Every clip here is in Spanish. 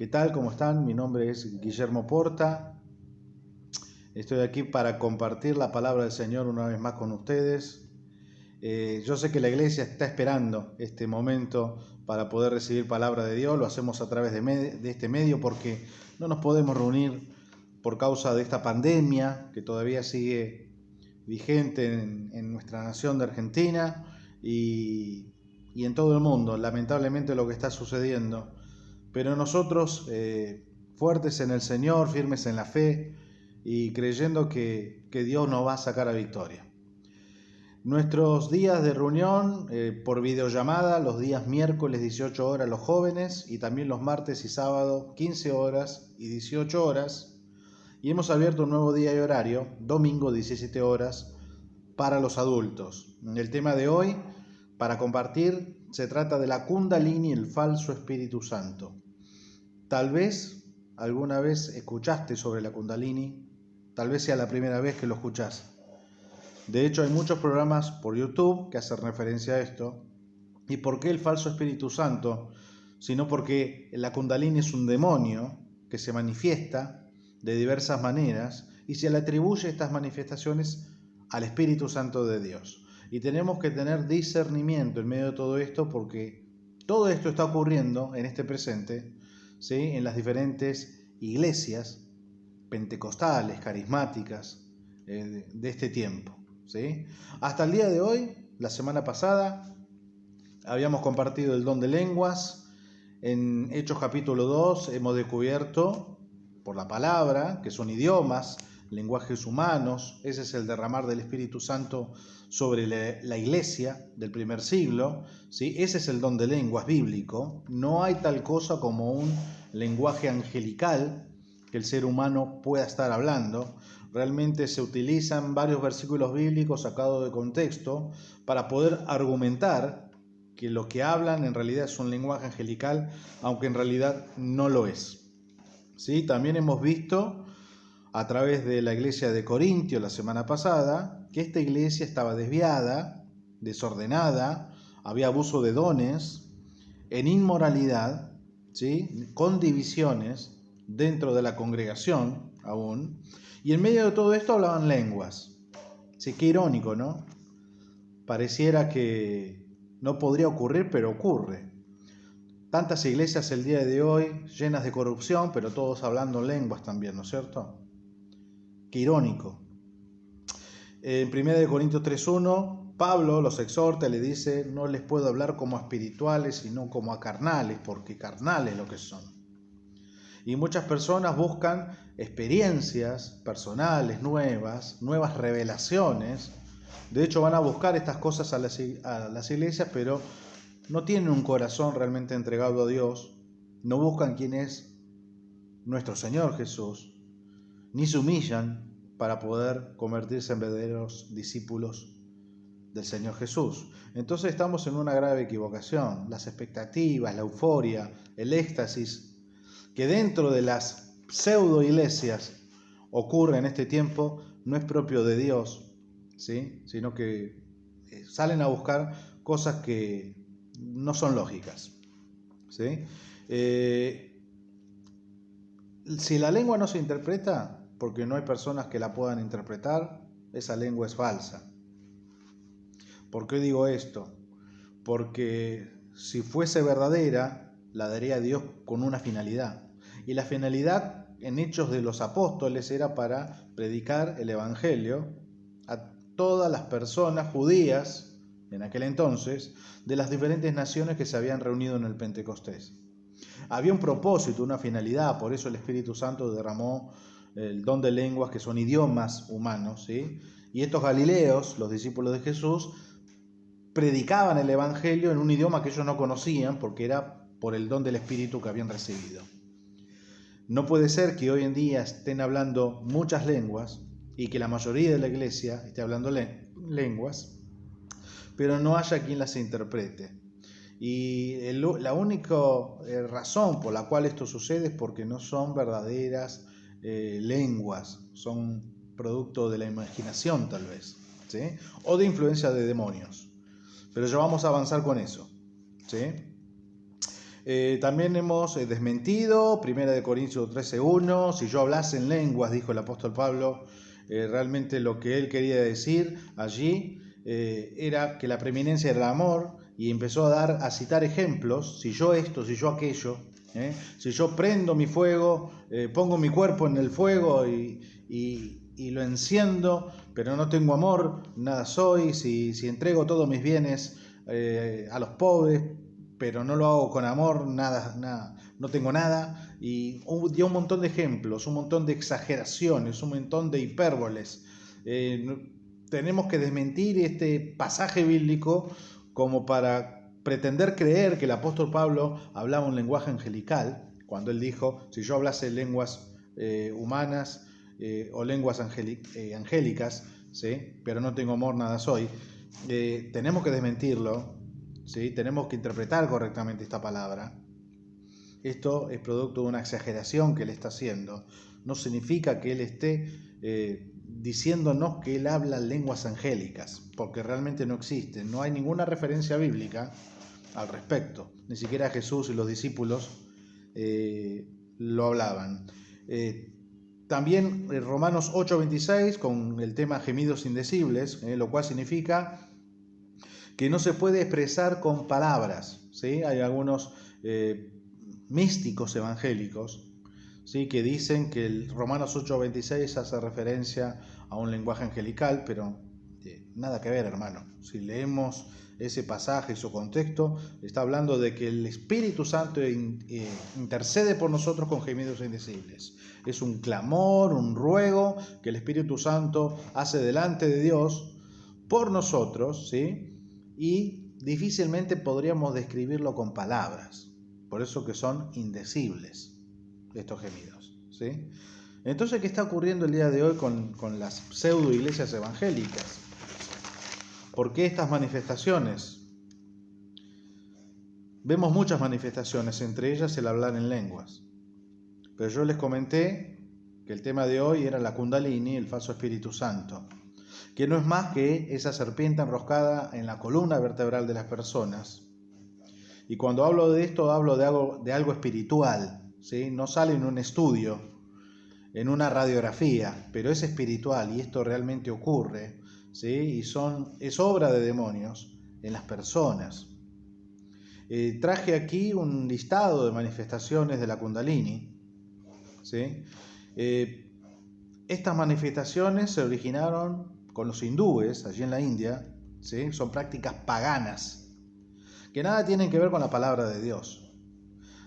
¿Qué tal? ¿Cómo están? Mi nombre es Guillermo Porta. Estoy aquí para compartir la palabra del Señor una vez más con ustedes. Yo sé que la iglesia está esperando este momento para poder recibir palabra de Dios. Lo hacemos a través de este medio porque no nos podemos reunir por causa de esta pandemia que todavía sigue vigente en nuestra nación de Argentina y en todo el mundo. Lamentablemente lo que está sucediendo. Pero nosotros, fuertes en el Señor, firmes en la fe y creyendo que Dios nos va a sacar a victoria. Nuestros días de reunión por videollamada, los días miércoles 18 horas los jóvenes y también los martes y sábado 15 horas y 18 horas. Y hemos abierto un nuevo día y horario, domingo 17 horas, para los adultos. El tema de hoy, para compartir, se trata de la Kundalini y el falso Espíritu Santo. Tal vez alguna vez escuchaste sobre la Kundalini, tal vez sea la primera vez que lo escuchás. De hecho, hay muchos programas por YouTube que hacen referencia a esto. ¿Y por qué el falso Espíritu Santo? Sino porque la Kundalini es un demonio que se manifiesta de diversas maneras y se le atribuye estas manifestaciones al Espíritu Santo de Dios. Y tenemos que tener discernimiento en medio de todo esto porque todo esto está ocurriendo en este presente, ¿sí? En las diferentes iglesias pentecostales, carismáticas de este tiempo, ¿sí? Hasta el día de hoy, la semana pasada, habíamos compartido el don de lenguas. En Hechos capítulo 2 hemos descubierto por la palabra que son idiomas, lenguajes humanos. Ese es el derramar del Espíritu Santo sobre la iglesia del primer siglo, ¿sí? Ese es el don de lenguas bíblico. No hay tal cosa como un lenguaje angelical que el ser humano pueda estar hablando. Realmente se utilizan varios versículos bíblicos sacados de contexto para poder argumentar que lo que hablan en realidad es un lenguaje angelical, aunque en realidad no lo es. ¿Sí? También hemos visto a través de la iglesia de Corintio la semana pasada que esta iglesia estaba desviada, desordenada, había abuso de dones, en inmoralidad, ¿sí? Con divisiones dentro de la congregación aún, y en medio de todo esto hablaban lenguas. Sí, qué irónico, ¿no? Pareciera que no podría ocurrir, pero ocurre. Tantas iglesias el día de hoy llenas de corrupción, pero todos hablando lenguas también, ¿no es cierto? Qué irónico. En 1 Corintios 3:1, Pablo los exhorta y le dice: no les puedo hablar como a espirituales, sino como a carnales, porque carnales lo que son. Y muchas personas buscan experiencias personales nuevas revelaciones. De hecho, van a buscar estas cosas a las iglesias, pero no tienen un corazón realmente entregado a Dios, no buscan quién es nuestro Señor Jesús, ni se humillan para poder convertirse en verdaderos discípulos del Señor Jesús. Entonces estamos en una grave equivocación. Las expectativas, la euforia, el éxtasis que dentro de las pseudo iglesias ocurre en este tiempo no es propio de Dios, ¿sí? Sino que salen a buscar cosas que no son lógicas, ¿sí? Si la lengua no se interpreta, porque no hay personas que la puedan interpretar, esa lengua es falsa. ¿Por qué digo esto? Porque si fuese verdadera, la daría a Dios con una finalidad. Y la finalidad en Hechos de los Apóstoles era para predicar el Evangelio a todas las personas judías, en aquel entonces, de las diferentes naciones que se habían reunido en el Pentecostés. Había un propósito, una finalidad, por eso el Espíritu Santo derramó el don de lenguas que son idiomas humanos, ¿sí? Y estos galileos, los discípulos de Jesús, predicaban el Evangelio en un idioma que ellos no conocían porque era por el don del Espíritu que habían recibido. No puede ser que hoy en día estén hablando muchas lenguas y que la mayoría de la iglesia esté hablando lenguas, pero no haya quien las interprete. Y la única razón por la cual esto sucede es porque no son verdaderas lenguas, son producto de la imaginación tal vez, ¿sí? O de influencia de demonios. Pero ya vamos a avanzar con eso, ¿sí? También hemos desmentido 1 Corintios 13:1, si yo hablase en lenguas, dijo el apóstol Pablo, realmente lo que él quería decir allí era que la preeminencia era el amor, y empezó a citar ejemplos: si yo esto, si yo aquello, si yo prendo mi fuego, pongo mi cuerpo en el fuego y lo enciendo, pero no tengo amor, nada soy. Si entrego todos mis bienes a los pobres, pero no lo hago con amor, nada, no tengo nada. Y dio un montón de ejemplos, un montón de exageraciones, un montón de hipérboles. Tenemos que desmentir este pasaje bíblico como para pretender creer que el apóstol Pablo hablaba un lenguaje angelical, cuando él dijo: si yo hablase lenguas humanas o lenguas angélicas, ¿sí?, pero no tengo amor, nada soy. Tenemos que desmentirlo, ¿sí? Tenemos que interpretar correctamente esta palabra. Esto es producto de una exageración que él está haciendo. No significa que él esté diciéndonos que él habla lenguas angélicas, porque realmente no existen. No hay ninguna referencia bíblica al respecto. Ni siquiera Jesús y los discípulos lo hablaban. También Romanos 8:26 con el tema gemidos indecibles, lo cual significa que no se puede expresar con palabras, ¿sí? Hay algunos místicos evangélicos, ¿sí?, que dicen que el Romanos 8:26 hace referencia a un lenguaje angelical, pero nada que ver, hermano. Si leemos ese pasaje y su contexto, está hablando de que el Espíritu Santo intercede por nosotros con gemidos indecibles. Es un clamor, un ruego que el Espíritu Santo hace delante de Dios por nosotros, ¿sí? Y difícilmente podríamos describirlo con palabras. Por eso que son indecibles estos gemidos, ¿sí? Entonces, ¿qué está ocurriendo el día de hoy con las pseudo iglesias evangélicas? ¿Por qué estas manifestaciones? Vemos muchas manifestaciones, entre ellas el hablar en lenguas. Pero yo les comenté que el tema de hoy era la Kundalini, el falso Espíritu Santo, que no es más que esa serpiente enroscada en la columna vertebral de las personas. Y cuando hablo de esto, hablo de algo espiritual, ¿sí? No sale en un estudio, en una radiografía, pero es espiritual, y esto realmente ocurre, ¿sí? Y es obra de demonios en las personas. Traje aquí un listado de manifestaciones de la Kundalini, ¿sí? Estas manifestaciones se originaron con los hindúes, allí en la India, ¿sí? Son prácticas paganas que nada tienen que ver con la palabra de Dios.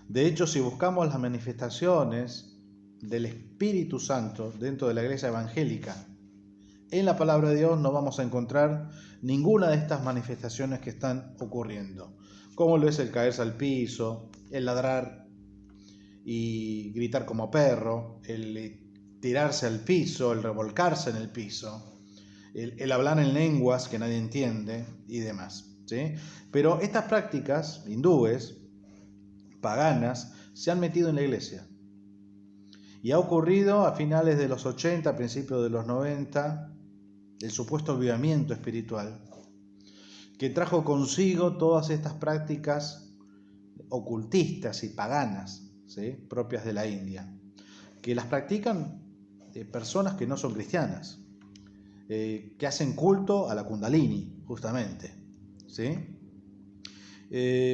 De hecho, si buscamos las manifestaciones del Espíritu Santo dentro de la iglesia evangélica, en la palabra de Dios no vamos a encontrar ninguna de estas manifestaciones que están ocurriendo, como lo es el caerse al piso, el ladrar y gritar como perro, el tirarse al piso, el revolcarse en el piso, el hablar en lenguas que nadie entiende y demás, ¿sí? Pero estas prácticas hindúes, paganas, se han metido en la iglesia. Y ha ocurrido a finales de los 80, a principios de los 90, el supuesto avivamiento espiritual, que trajo consigo todas estas prácticas ocultistas y paganas, ¿sí?, propias de la India, que las practican personas que no son cristianas, que hacen culto a la Kundalini, justamente, ¿sí?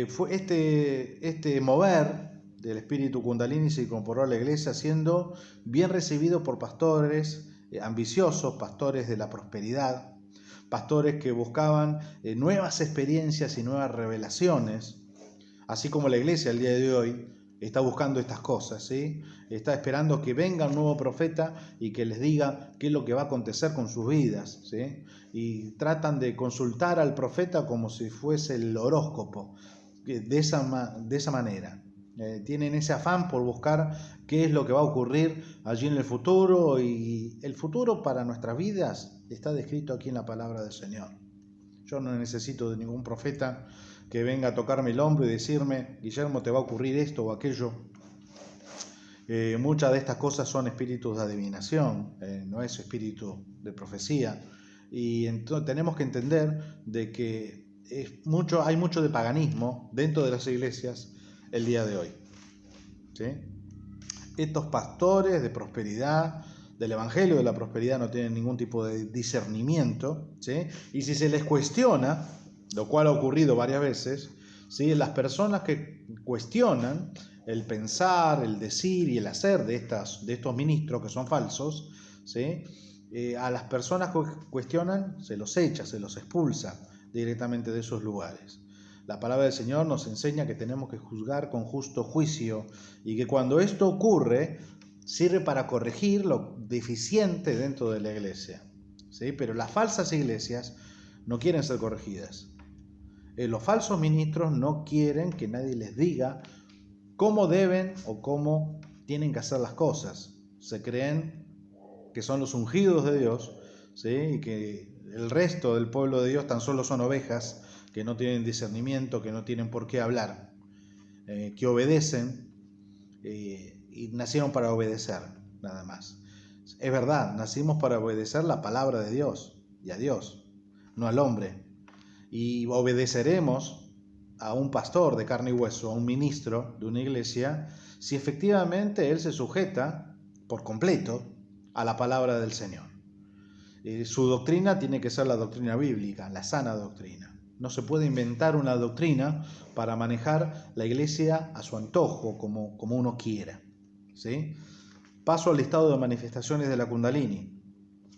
Fue este mover del espíritu Kundalini se incorporó a la iglesia, siendo bien recibido por pastores ambiciosos, pastores de la prosperidad, pastores que buscaban nuevas experiencias y nuevas revelaciones, así como la iglesia el día de hoy está buscando estas cosas, ¿sí? Está esperando que venga un nuevo profeta y que les diga qué es lo que va a acontecer con sus vidas, ¿sí? Y tratan de consultar al profeta como si fuese el horóscopo, de esa manera. Tienen ese afán por buscar qué es lo que va a ocurrir allí en el futuro, y el futuro para nuestras vidas está descrito aquí en la palabra del Señor. Yo no necesito de ningún profeta que venga a tocarme el hombro y decirme: Guillermo, te va a ocurrir esto o aquello. Muchas de estas cosas son espíritus de adivinación, no es espíritu de profecía. Y entonces tenemos que entender de que hay mucho de paganismo dentro de las iglesias, el día de hoy. ¿Sí? Estos pastores de prosperidad, del Evangelio de la prosperidad, no tienen ningún tipo de discernimiento, ¿sí? Y si se les cuestiona, lo cual ha ocurrido varias veces, ¿sí? Las personas que cuestionan el pensar, el decir y el hacer de estos ministros que son falsos, ¿sí? A las personas que cuestionan se los echa, se los expulsa directamente de esos lugares. La palabra del Señor nos enseña que tenemos que juzgar con justo juicio y que cuando esto ocurre sirve para corregir lo deficiente dentro de la iglesia, ¿sí? Pero las falsas iglesias no quieren ser corregidas. Los falsos ministros no quieren que nadie les diga cómo deben o cómo tienen que hacer las cosas. Se creen que son los ungidos de Dios, ¿sí? Y que el resto del pueblo de Dios tan solo son ovejas que no tienen discernimiento, que no tienen por qué hablar, que obedecen y nacieron para obedecer, nada más. Es verdad, nacimos para obedecer la palabra de Dios y a Dios, no al hombre. Y obedeceremos a un pastor de carne y hueso, a un ministro de una iglesia, si efectivamente él se sujeta por completo a la palabra del Señor. Su doctrina tiene que ser la doctrina bíblica, la sana doctrina. No se puede inventar una doctrina para manejar la iglesia a su antojo, como uno quiera, ¿sí? Paso al listado de manifestaciones de la Kundalini.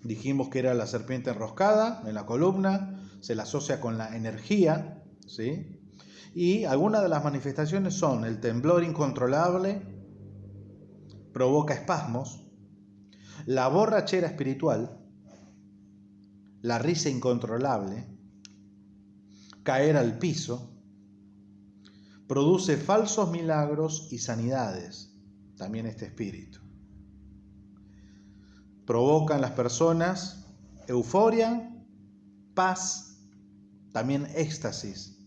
Dijimos que era la serpiente enroscada en la columna, se la asocia con la energía, ¿sí? Y algunas de las manifestaciones son el temblor incontrolable, provoca espasmos, la borrachera espiritual, la risa incontrolable, caer al piso, produce falsos milagros y sanidades, también este espíritu. Provoca en las personas euforia, paz, también éxtasis.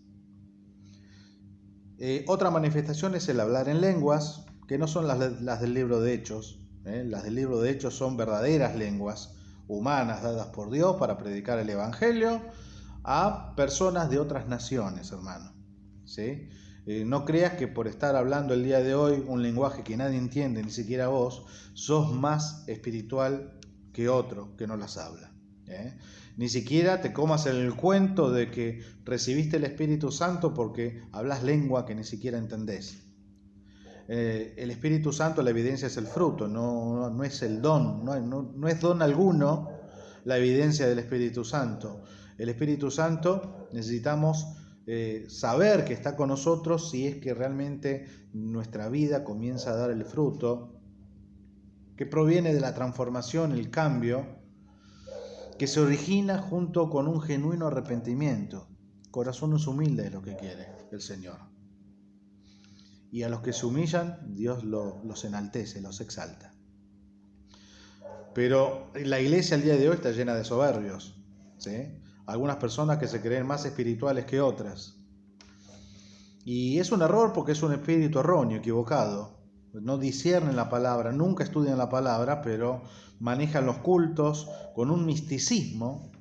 Otra manifestación es el hablar en lenguas, que no son las del libro de Hechos. Las del libro de Hechos son verdaderas lenguas humanas dadas por Dios para predicar el Evangelio a personas de otras naciones, hermano. ¿Sí? No creas que por estar hablando el día de hoy un lenguaje que nadie entiende, ni siquiera vos, sos más espiritual que otro que no las habla. Ni siquiera te comas el cuento de que recibiste el Espíritu Santo porque hablas lengua que ni siquiera entendés. El Espíritu Santo, la evidencia es el fruto, no es el don, no es don alguno la evidencia del Espíritu Santo. El Espíritu Santo necesitamos saber que está con nosotros si es que realmente nuestra vida comienza a dar el fruto que proviene de la transformación, el cambio, que se origina junto con un genuino arrepentimiento. Corazones humildes es lo que quiere el Señor. Y a los que se humillan, Dios los enaltece, los exalta. Pero la iglesia al día de hoy está llena de soberbios, ¿sí? Algunas personas que se creen más espirituales que otras. Y es un error porque es un espíritu erróneo, equivocado. No disciernen la palabra, nunca estudian la palabra, pero manejan los cultos con un misticismo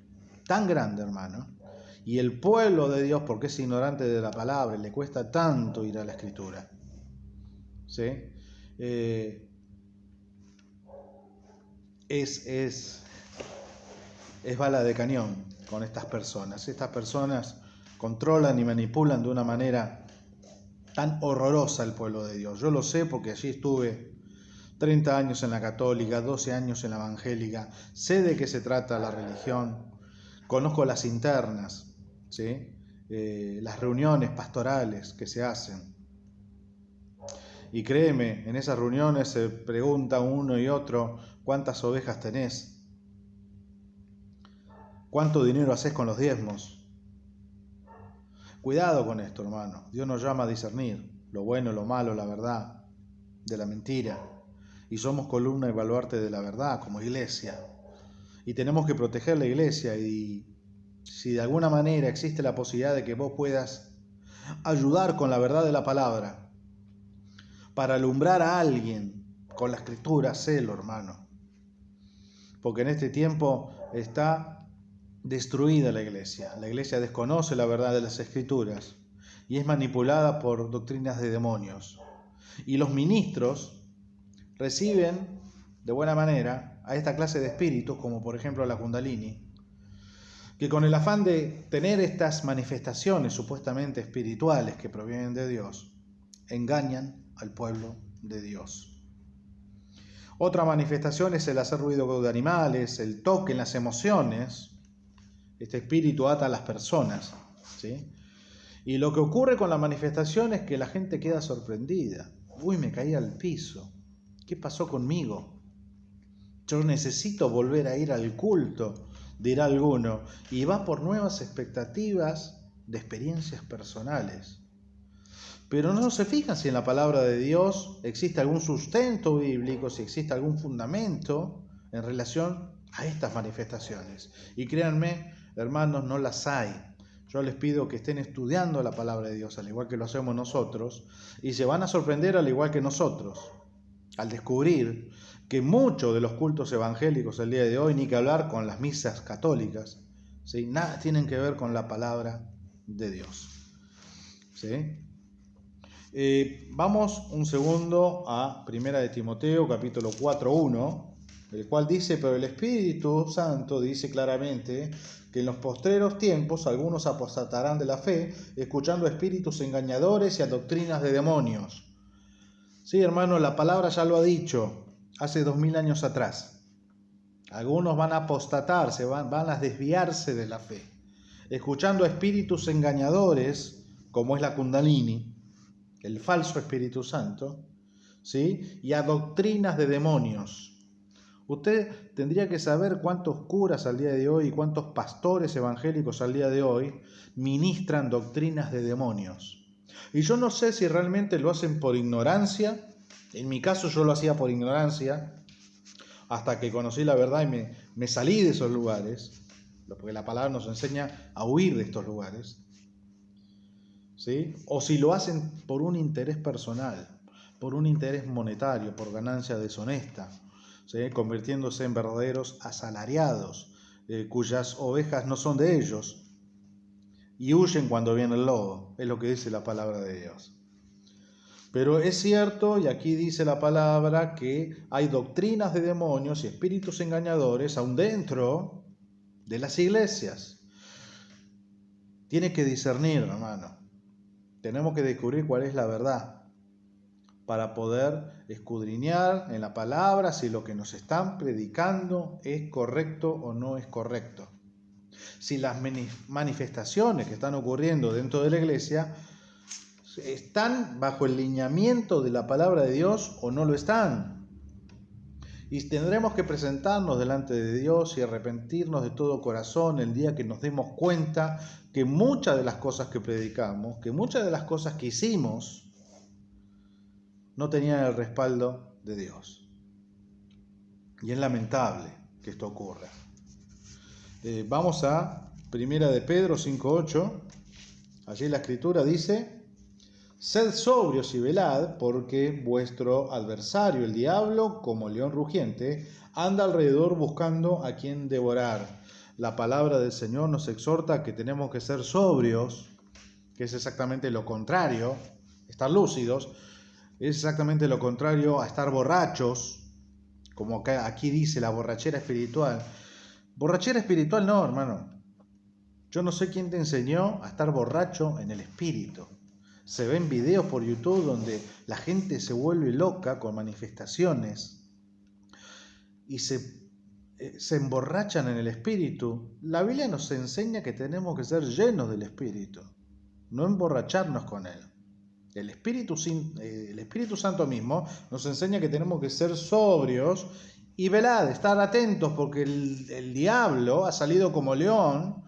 tan grande, hermano. Y el pueblo de Dios, porque es ignorante de la palabra, le cuesta tanto ir a la Escritura. ¿Sí? Es bala de cañón con estas personas. Estas personas controlan y manipulan de una manera tan horrorosa el pueblo de Dios. Yo lo sé porque allí estuve 30 años en la católica, 12 años en la evangélica, sé de qué se trata la religión, conozco las internas, ¿sí? Las reuniones pastorales que se hacen. Y créeme, en esas reuniones se pregunta uno y otro, ¿cuántas ovejas tenés? ¿Cuánto dinero haces con los diezmos? Cuidado con esto, hermano. Dios nos llama a discernir lo bueno, lo malo, la verdad, de la mentira. Y somos columna y baluarte de la verdad como iglesia. Y tenemos que proteger la iglesia. Y si de alguna manera existe la posibilidad de que vos puedas ayudar con la verdad de la palabra para alumbrar a alguien con la escritura, hacelo, hermano. Porque en este tiempo está destruida la iglesia. La iglesia desconoce la verdad de las escrituras. y es manipulada por doctrinas de demonios. Y los ministros reciben de buena manera a esta clase de espíritus, como por ejemplo la Kundalini, que con el afán de tener estas manifestaciones supuestamente espirituales que provienen de Dios, engañan al pueblo de Dios. Otra manifestación es el hacer ruido de animales, el toque en las emociones. Este espíritu ata a las personas, ¿sí? Y lo que ocurre con la manifestación es que la gente queda sorprendida. Uy, me caí al piso. ¿Qué pasó conmigo? Yo necesito volver a ir al culto, dirá alguno, y va por nuevas expectativas de experiencias personales. Pero no se fijan si en la palabra de Dios existe algún sustento bíblico, si existe algún fundamento en relación a estas manifestaciones. Y créanme, hermanos, no las hay. Yo les pido que estén estudiando la palabra de Dios, al igual que lo hacemos nosotros, y se van a sorprender al igual que nosotros, al descubrir que muchos de los cultos evangélicos el día de hoy, ni que hablar con las misas católicas, ¿sí?, nada tienen que ver con la palabra de Dios, ¿sí? Vamos un segundo a 1 de Timoteo, capítulo 4:1, el cual dice: pero el Espíritu Santo dice claramente que en los postreros tiempos algunos apostatarán de la fe, escuchando a espíritus engañadores y a doctrinas de demonios. Sí, hermano, la palabra ya lo ha dicho hace 2000 años atrás. Algunos van a apostatarse, van a desviarse de la fe, escuchando a espíritus engañadores, como es la Kundalini, el falso Espíritu Santo, ¿sí?, y a doctrinas de demonios. Usted tendría que saber cuántos curas al día de hoy y cuántos pastores evangélicos al día de hoy ministran doctrinas de demonios. Y yo no sé si realmente lo hacen por ignorancia. En mi caso yo lo hacía por ignorancia, hasta que conocí la verdad y me salí de esos lugares, porque la palabra nos enseña a huir de estos lugares, ¿sí? O si lo hacen por un interés personal, por un interés monetario, por ganancia deshonesta, ¿sí?, convirtiéndose en verdaderos asalariados, cuyas ovejas no son de ellos, y huyen cuando viene el lobo, es lo que dice la palabra de Dios. Pero es cierto, y aquí dice la palabra, que hay doctrinas de demonios y espíritus engañadores aún dentro de las iglesias. Tiene que discernir, hermano. Tenemos que descubrir cuál es la verdad para poder escudriñar en la palabra si lo que nos están predicando es correcto o no es correcto. Si las manifestaciones que están ocurriendo dentro de la iglesia están bajo el lineamiento de la palabra de Dios o no lo están. Y tendremos que presentarnos delante de Dios y arrepentirnos de todo corazón el día que nos demos cuenta que muchas de las cosas que predicamos, que muchas de las cosas que hicimos, no tenían el respaldo de Dios. Y es lamentable que esto ocurra. Vamos a 1 de Pedro 5:8. Allí la Escritura dice: sed sobrios y velad, porque vuestro adversario, el diablo, como león rugiente, anda alrededor buscando a quien devorar. La palabra del Señor nos exhorta a que tenemos que ser sobrios, que es exactamente lo contrario, estar lúcidos, es exactamente lo contrario a estar borrachos, como aquí dice la borrachera espiritual. Borrachera espiritual no, hermano. Yo no sé quién te enseñó a estar borracho en el espíritu. Se ven videos por YouTube donde la gente se vuelve loca con manifestaciones y se emborrachan en el espíritu. La Biblia nos enseña que tenemos que ser llenos del espíritu, no emborracharnos con él. El Espíritu Santo mismo nos enseña que tenemos que ser sobrios y velad, estar atentos, porque el diablo ha salido como león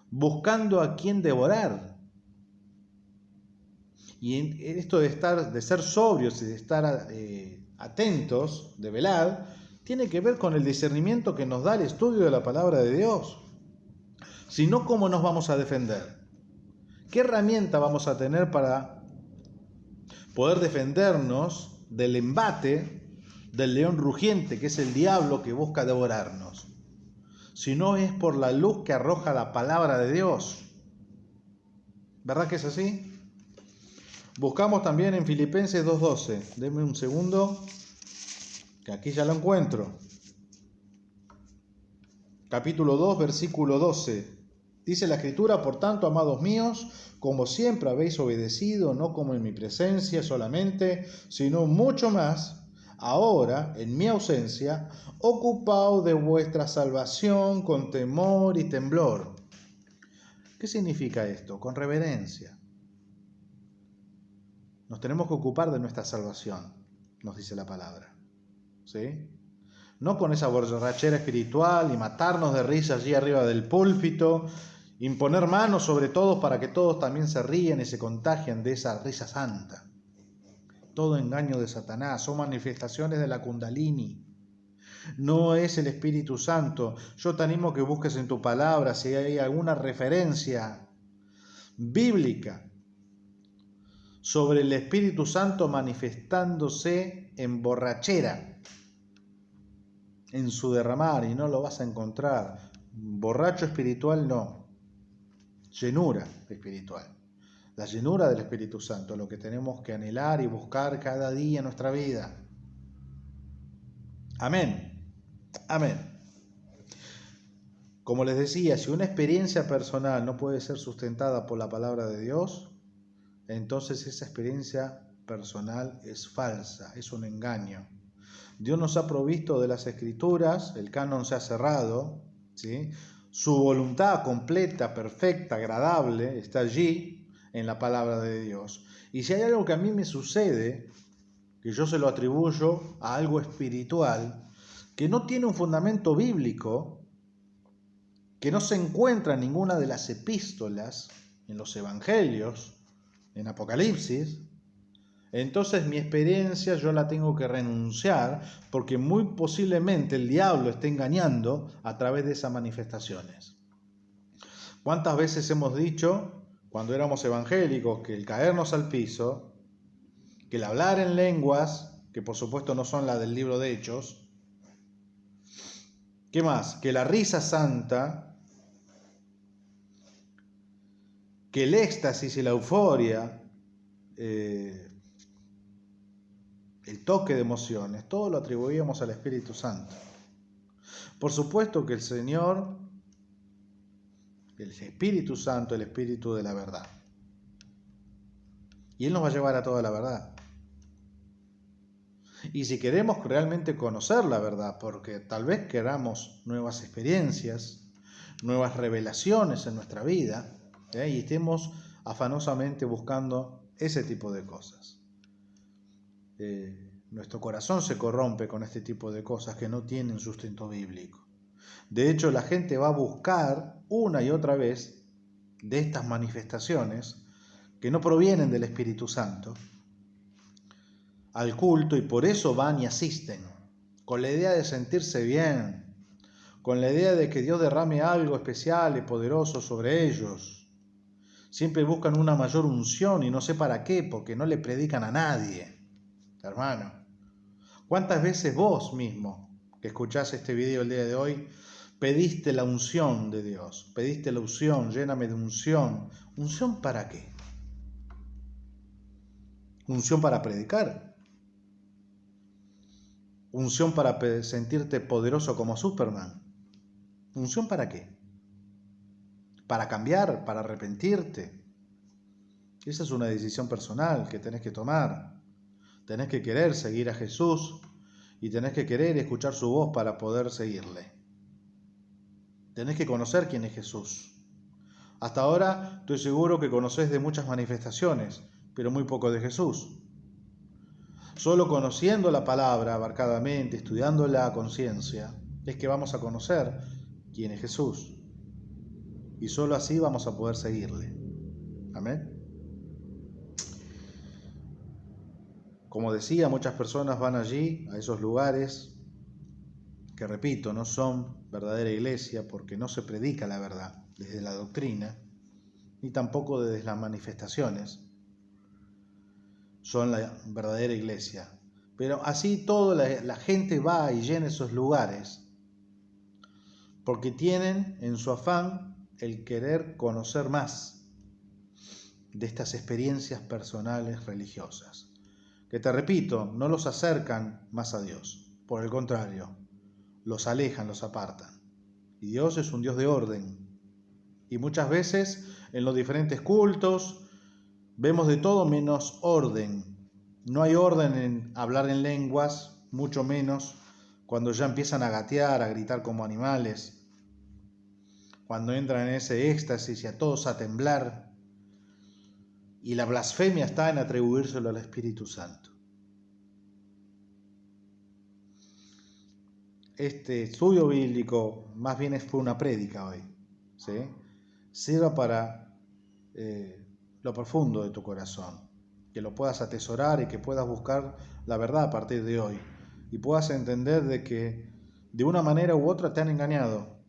buscando a quien devorar. Y esto de ser sobrios y de estar atentos, de velar, tiene que ver con el discernimiento que nos da el estudio de la palabra de Dios. Si no, ¿cómo nos vamos a defender? ¿Qué herramienta vamos a tener para poder defendernos del embate del león rugiente, que es el diablo que busca devorarnos? Si no es por la luz que arroja la palabra de Dios. ¿Verdad que es así? Buscamos también en Filipenses 2:12. Denme un segundo, que aquí ya lo encuentro. Capítulo 2, versículo 12. Dice la Escritura: por tanto, amados míos, como siempre habéis obedecido, no como en mi presencia solamente, sino mucho más, ahora, en mi ausencia, ocupaos de vuestra salvación con temor y temblor. ¿Qué significa esto? Con reverencia. Nos tenemos que ocupar de nuestra salvación, nos dice la palabra. ¿Sí? No con esa borrachera espiritual y matarnos de risa allí arriba del púlpito, imponer manos sobre todos para que todos también se ríen y se contagien de esa risa santa. Todo engaño de Satanás, son manifestaciones de la Kundalini. No es el Espíritu Santo. Yo te animo que busques en tu palabra si hay alguna referencia bíblica sobre el Espíritu Santo manifestándose en borrachera, en su derramar, y no lo vas a encontrar. Borracho espiritual no, llenura espiritual. La llenura del Espíritu Santo, lo que tenemos que anhelar y buscar cada día en nuestra vida. Amén. Amén. Como les decía, si una experiencia personal no puede ser sustentada por la palabra de Dios, entonces esa experiencia personal es falsa, es un engaño. Dios nos ha provisto de las Escrituras, el canon se ha cerrado, ¿sí? Su voluntad completa, perfecta, agradable, está allí en la palabra de Dios. Y si hay algo que a mí me sucede, que yo se lo atribuyo a algo espiritual, que no tiene un fundamento bíblico, que no se encuentra en ninguna de las epístolas, en los evangelios, en Apocalipsis, entonces mi experiencia yo la tengo que renunciar, porque muy posiblemente el diablo esté engañando a través de esas manifestaciones. ¿Cuántas veces hemos dicho, cuando éramos evangélicos, que el caernos al piso, que el hablar en lenguas, que por supuesto no son las del libro de Hechos, ¿qué más? Que la risa santa, que el éxtasis y la euforia, el toque de emociones, todo lo atribuíamos al Espíritu Santo. Por supuesto que el Señor, el Espíritu Santo, el Espíritu de la verdad. Y Él nos va a llevar a toda la verdad. Y si queremos realmente conocer la verdad, porque tal vez queramos nuevas experiencias, nuevas revelaciones en nuestra vida, y estemos afanosamente buscando ese tipo de cosas. Nuestro corazón se corrompe con este tipo de cosas que no tienen sustento bíblico. De hecho, la gente va a buscar una y otra vez de estas manifestaciones que no provienen del Espíritu Santo al culto, y por eso van y asisten, con la idea de sentirse bien, con la idea de que Dios derrame algo especial y poderoso sobre ellos. Siempre buscan una mayor unción y no sé para qué, porque no le predican a nadie. Hermano, ¿cuántas veces vos mismo que escuchás este video el día de hoy pediste la unción de Dios? Pediste la unción, lléname de unción. ¿Unción para qué? ¿Unción para predicar? ¿Unción para sentirte poderoso como Superman? ¿Unción para qué? ¿Para cambiar? ¿Para arrepentirte? Esa es una decisión personal que tenés que tomar. Tenés que querer seguir a Jesús y tenés que querer escuchar su voz para poder seguirle. Tenés que conocer quién es Jesús. Hasta ahora estoy seguro que conocés de muchas manifestaciones, pero muy poco de Jesús. Solo conociendo la palabra abarcadamente, estudiándola a conciencia, es que vamos a conocer quién es Jesús. Y solo así vamos a poder seguirle. Amén. Como decía, muchas personas van allí, a esos lugares, que repito, no son verdadera iglesia porque no se predica la verdad desde la doctrina, ni tampoco desde las manifestaciones. Son la verdadera iglesia. Pero así toda la gente va y llena esos lugares porque tienen en su afán el querer conocer más. de estas experiencias personales religiosas, que te repito, no los acercan más a Dios, por el contrario, los alejan, los apartan. Y Dios es un Dios de orden. Y muchas veces en los diferentes cultos vemos de todo menos orden. No hay orden en hablar en lenguas, mucho menos cuando ya empiezan a gatear, a gritar como animales, cuando entran en ese éxtasis y a todos a temblar. Y la blasfemia está en atribuírselo al Espíritu Santo. Este estudio bíblico más bien fue una prédica hoy, ¿sí? Sirva para lo profundo de tu corazón, que lo puedas atesorar y que puedas buscar la verdad a partir de hoy y puedas entender de que de una manera u otra te han engañado.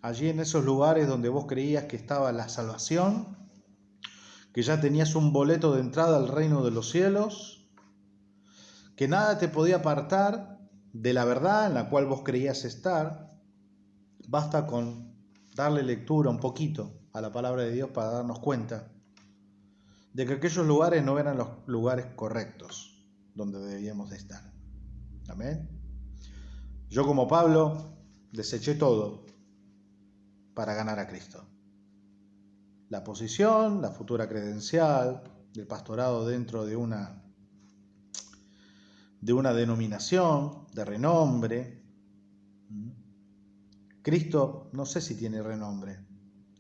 Allí en esos lugares donde vos creías que estaba la salvación, que ya tenías un boleto de entrada al reino de los cielos, que nada te podía apartar de la verdad en la cual vos creías estar. Basta con darle lectura un poquito a la palabra de Dios para darnos cuenta de que aquellos lugares no eran los lugares correctos donde debíamos de estar. Amén. Yo como Pablo deseché todo para ganar a Cristo. La posición, la futura credencial, el pastorado dentro de una denominación de renombre. Cristo no sé si tiene renombre.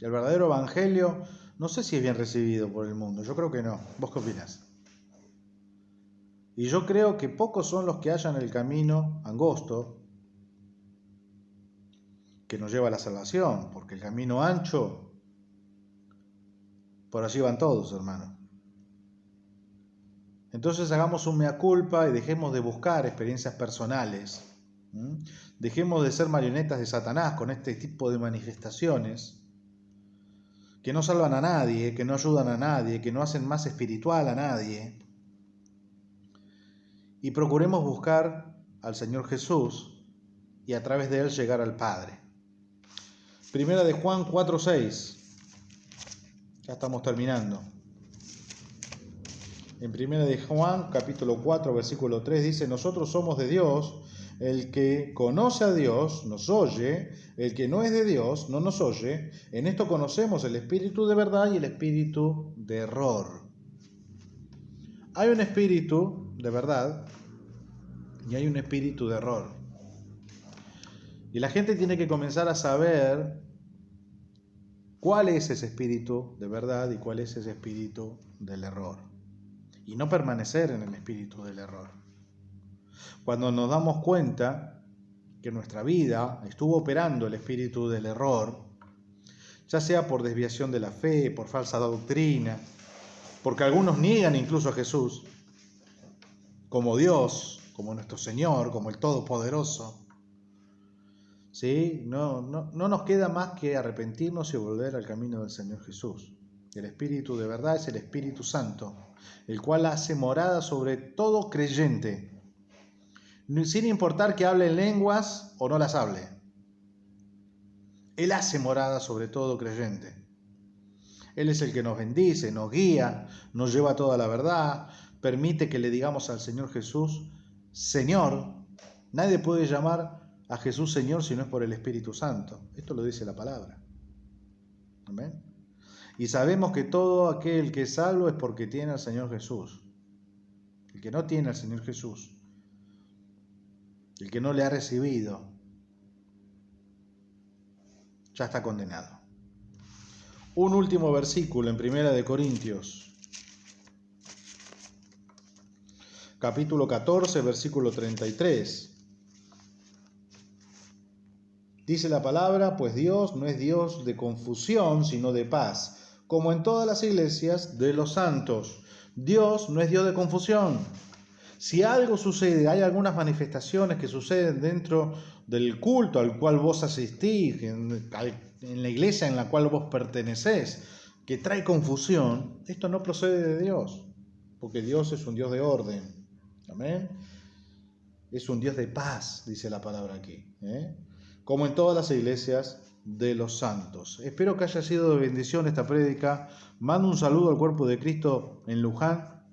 El verdadero evangelio no sé si es bien recibido por el mundo. Yo creo que no. ¿Vos qué opinás? Y yo creo que pocos son los que hallan el camino angosto que nos lleva a la salvación, porque el camino ancho, por allí van todos, hermano. Entonces hagamos un mea culpa y dejemos de buscar experiencias personales. Dejemos de ser marionetas de Satanás con este tipo de manifestaciones que no salvan a nadie, que no ayudan a nadie, que no hacen más espiritual a nadie. Y procuremos buscar al Señor Jesús y a través de Él llegar al Padre. Primera de Juan 4:6. Ya estamos terminando. En Primera de Juan, capítulo 4, versículo 3, dice: nosotros somos de Dios, el que conoce a Dios nos oye, el que no es de Dios no nos oye. En esto conocemos el espíritu de verdad y el espíritu de error. Hay un espíritu de verdad y hay un espíritu de error. Y la gente tiene que comenzar a saber cuál es ese espíritu de verdad y cuál es ese espíritu del error. Y no permanecer en el espíritu del error. Cuando nos damos cuenta que en nuestra vida estuvo operando el espíritu del error, ya sea por desviación de la fe, por falsa doctrina, porque algunos niegan incluso a Jesús como Dios, como nuestro Señor, como el Todopoderoso, ¿sí? No nos queda más que arrepentirnos y volver al camino del Señor Jesús. El Espíritu de verdad es el Espíritu Santo, el cual hace morada sobre todo creyente, sin importar que hable en lenguas o no las hable. Él hace morada sobre todo creyente. Él es el que nos bendice, nos guía, nos lleva a toda la verdad, permite que le digamos al Señor Jesús, Señor. Nadie puede llamar a Jesús Señor si no es por el Espíritu Santo. Esto lo dice la palabra. Amén. Y sabemos que todo aquel que es salvo es porque tiene al Señor Jesús. El que no tiene al Señor Jesús, el que no le ha recibido, ya está condenado. Un último versículo en Primera de Corintios, capítulo 14, versículo 33. Dice la palabra: pues Dios no es Dios de confusión, sino de paz, como en todas las iglesias de los santos. Dios no es Dios de confusión. Si algo sucede, hay algunas manifestaciones que suceden dentro del culto al cual vos asistís, en la iglesia en la cual vos pertenecés, que trae confusión, esto no procede de Dios, porque Dios es un Dios de orden. Amén. Es un Dios de paz, dice la palabra aquí, como en todas las iglesias de los santos. Espero que haya sido de bendición esta prédica. Mando un saludo al cuerpo de Cristo en Luján.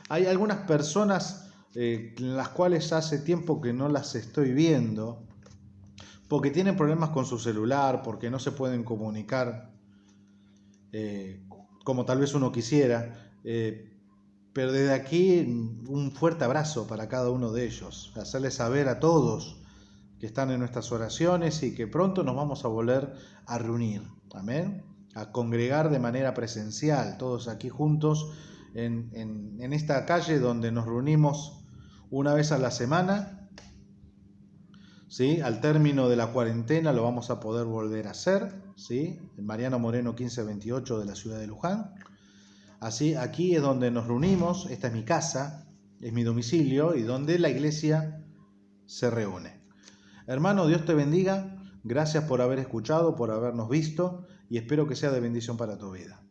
Hay algunas personas las cuales hace tiempo que no las estoy viendo, porque tienen problemas con su celular, porque no se pueden comunicar como tal vez uno quisiera. Pero desde aquí un fuerte abrazo para cada uno de ellos, hacerles saber a todos que están en nuestras oraciones y que pronto nos vamos a volver a reunir, amén, a congregar de manera presencial, todos aquí juntos en esta calle donde nos reunimos una vez a la semana, ¿sí? Al término de la cuarentena lo vamos a poder volver a hacer, ¿sí? En Mariano Moreno 1528 de la ciudad de Luján. Así, aquí es donde nos reunimos, esta es mi casa, es mi domicilio y donde la iglesia se reúne. Hermano, Dios te bendiga, gracias por haber escuchado, por habernos visto y espero que sea de bendición para tu vida.